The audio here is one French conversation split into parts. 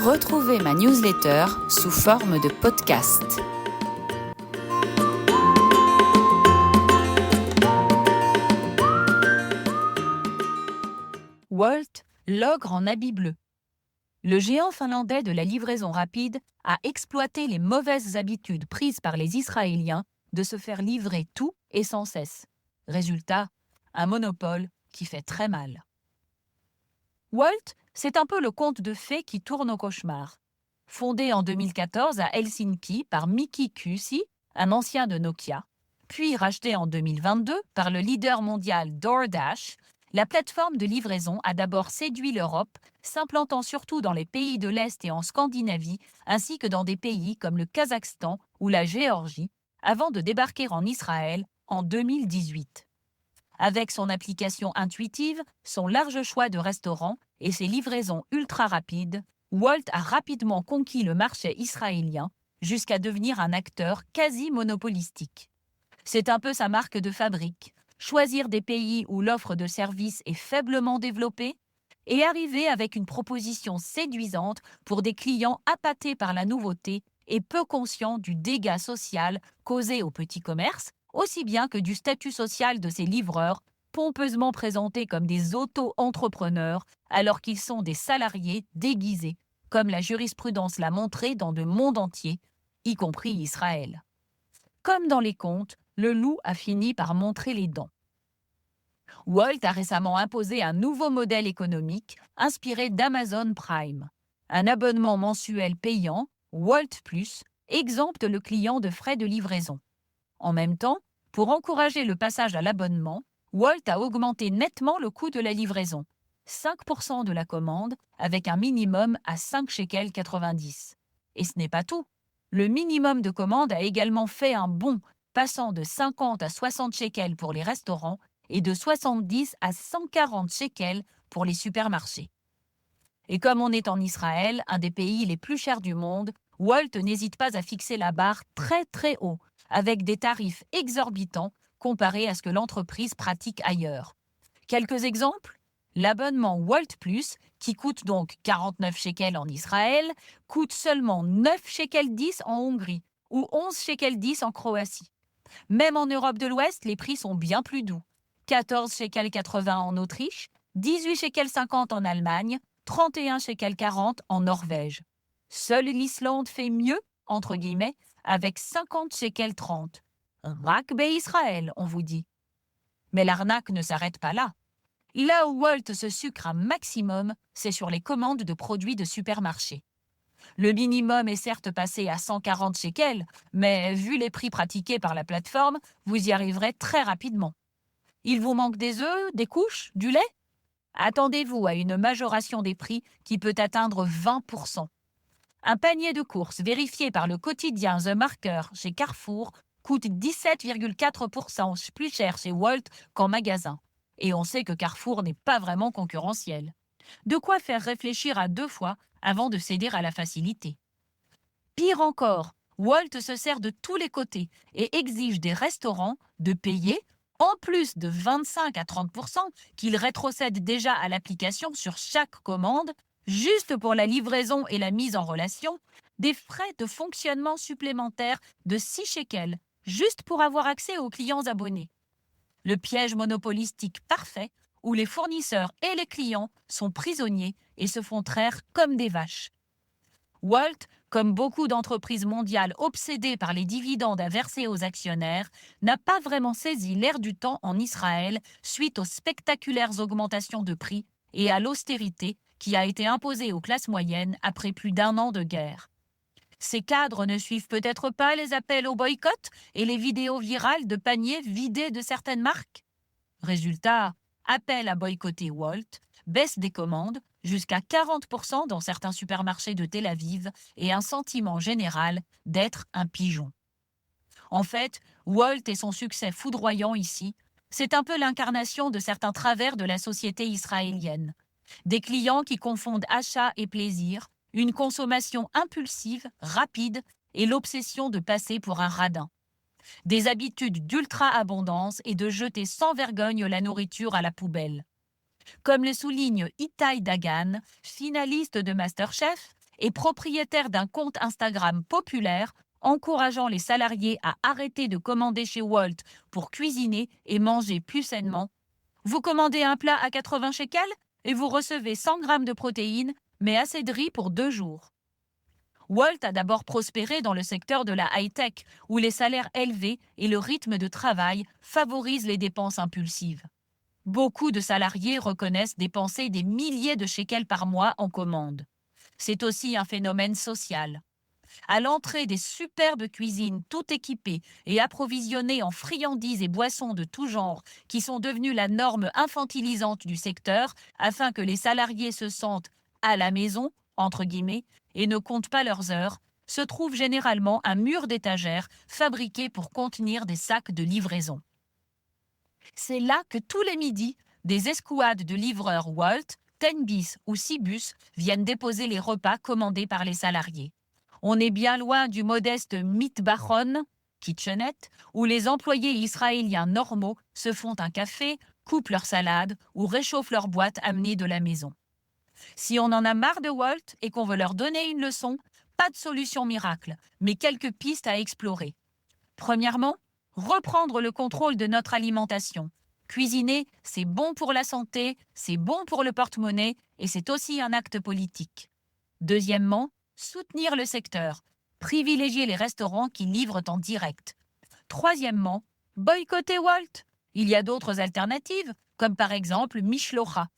Retrouvez ma newsletter sous forme de podcast. Wolt, l'ogre en habit bleu. Le géant finlandais de la livraison rapide a exploité les mauvaises habitudes prises par les Israéliens de se faire livrer tout et sans cesse. Résultat, un monopole qui fait très mal. Wolt, c'est un peu le conte de fées qui tourne au cauchemar. Fondé en 2014 à Helsinki par Mikki Kuusi, un ancien de Nokia, puis racheté en 2022 par le leader mondial DoorDash, la plateforme de livraison a d'abord séduit l'Europe, s'implantant surtout dans les pays de l'Est et en Scandinavie, ainsi que dans des pays comme le Kazakhstan ou la Géorgie, avant de débarquer en Israël en 2018. Avec son application intuitive, son large choix de restaurants et ses livraisons ultra rapides, Wolt a rapidement conquis le marché israélien jusqu'à devenir un acteur quasi monopolistique. C'est un peu sa marque de fabrique. Choisir des pays où l'offre de services est faiblement développée et arriver avec une proposition séduisante pour des clients appâtés par la nouveauté et peu conscients du dégât social causé au petit commerce, aussi bien que du statut social de ces livreurs, pompeusement présentés comme des auto-entrepreneurs alors qu'ils sont des salariés déguisés, comme la jurisprudence l'a montré dans le monde entier, y compris Israël. Comme dans les contes, le loup a fini par montrer les dents. Wolt a récemment imposé un nouveau modèle économique inspiré d'Amazon Prime. Un abonnement mensuel payant, Wolt Plus, exempte le client de frais de livraison. En même temps, pour encourager le passage à l'abonnement, Wolt a augmenté nettement le coût de la livraison, 5% de la commande avec un minimum à 5 shekels 90. Et ce n'est pas tout. Le minimum de commande a également fait un bond, passant de 50 à 60 shekels pour les restaurants et de 70 à 140 shekels pour les supermarchés. Et comme on est en Israël, un des pays les plus chers du monde, Wolt n'hésite pas à fixer la barre très très haut, avec des tarifs exorbitants comparés à ce que l'entreprise pratique ailleurs. Quelques exemples ? L'abonnement Wolt Plus, qui coûte donc 49 shekels en Israël, coûte seulement 9 shekels 10 en Hongrie ou 11 shekels 10 en Croatie. Même en Europe de l'Ouest, les prix sont bien plus doux. 14 shekels 80 en Autriche, 18 shekels 50 en Allemagne, 31 shekels 40 en Norvège. Seule l'Islande fait mieux, entre guillemets, avec 50 shekels 30. Rak Israël, on vous dit. Mais l'arnaque ne s'arrête pas là. Là où Wolt se sucre un maximum, c'est sur les commandes de produits de supermarché. Le minimum est certes passé à 140 shekels, mais vu les prix pratiqués par la plateforme, vous y arriverez très rapidement. Il vous manque des œufs, des couches, du lait ? Attendez-vous à une majoration des prix qui peut atteindre 20%. Un panier de courses vérifié par le quotidien The Marker chez Carrefour coûte 17,4% plus cher chez Wolt qu'en magasin. Et on sait que Carrefour n'est pas vraiment concurrentiel. De quoi faire réfléchir à 2 fois avant de céder à la facilité. Pire encore, Wolt se sert de tous les côtés et exige des restaurants de payer, en plus de 25 à 30% qu'ils rétrocèdent déjà à l'application sur chaque commande, juste pour la livraison et la mise en relation, des frais de fonctionnement supplémentaires de 6 shekels, juste pour avoir accès aux clients abonnés. Le piège monopolistique parfait où les fournisseurs et les clients sont prisonniers et se font traire comme des vaches. Wolt, comme beaucoup d'entreprises mondiales obsédées par les dividendes à verser aux actionnaires, n'a pas vraiment saisi l'air du temps en Israël suite aux spectaculaires augmentations de prix et à l'austérité qui a été imposée aux classes moyennes après plus d'1 an de guerre. Ces cadres ne suivent peut-être pas les appels au boycott et les vidéos virales de paniers vidés de certaines marques. Résultat, appel à boycotter Wolt, baisse des commandes, jusqu'à 40% dans certains supermarchés de Tel Aviv et un sentiment général d'être un pigeon. En fait, Wolt et son succès foudroyant ici, c'est un peu l'incarnation de certains travers de la société israélienne. Des clients qui confondent achat et plaisir, une consommation impulsive, rapide et l'obsession de passer pour un radin. Des habitudes d'ultra-abondance et de jeter sans vergogne la nourriture à la poubelle. Comme le souligne Itai Dagan, finaliste de MasterChef est propriétaire d'un compte Instagram populaire encourageant les salariés à arrêter de commander chez Walt pour cuisiner et manger plus sainement. Vous commandez un plat à 80 shekels et vous recevez 100 grammes de protéines, mais assez de riz pour 2 jours. Walt a d'abord prospéré dans le secteur de la high-tech, où les salaires élevés et le rythme de travail favorisent les dépenses impulsives. Beaucoup de salariés reconnaissent dépenser des milliers de shekels par mois en commande. C'est aussi un phénomène social. À l'entrée des superbes cuisines tout équipées et approvisionnées en friandises et boissons de tout genre qui sont devenues la norme infantilisante du secteur afin que les salariés se sentent « à la maison » entre guillemets, et ne comptent pas leurs heures, se trouve généralement un mur d'étagères fabriqué pour contenir des sacs de livraison. C'est là que tous les midis, des escouades de livreurs Walt, 10 bis ou 6 bus viennent déposer les repas commandés par les salariés. On est bien loin du modeste mitbachon, kitchenette, où les employés israéliens normaux se font un café, coupent leur salade ou réchauffent leur boîte amenée de la maison. Si on en a marre de Walt et qu'on veut leur donner une leçon, pas de solution miracle, mais quelques pistes à explorer. Premièrement, reprendre le contrôle de notre alimentation. Cuisiner, c'est bon pour la santé, c'est bon pour le porte-monnaie et c'est aussi un acte politique. Deuxièmement, soutenir le secteur. Privilégier les restaurants qui livrent en direct. Troisièmement, boycotter Walt. Il y a d'autres alternatives, comme par exemple Mishlocha.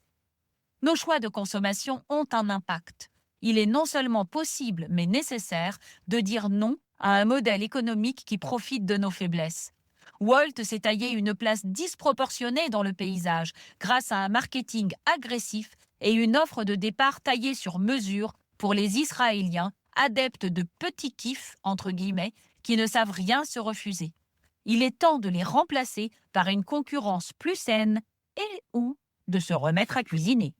Nos choix de consommation ont un impact. Il est non seulement possible, mais nécessaire, de dire non à un modèle économique qui profite de nos faiblesses. Walt s'est taillé une place disproportionnée dans le paysage grâce à un marketing agressif et une offre de départ taillée sur mesure pour les Israéliens adeptes de petits kiffs, entre guillemets, qui ne savent rien se refuser. Il est temps de les remplacer par une concurrence plus saine et ou de se remettre à cuisiner.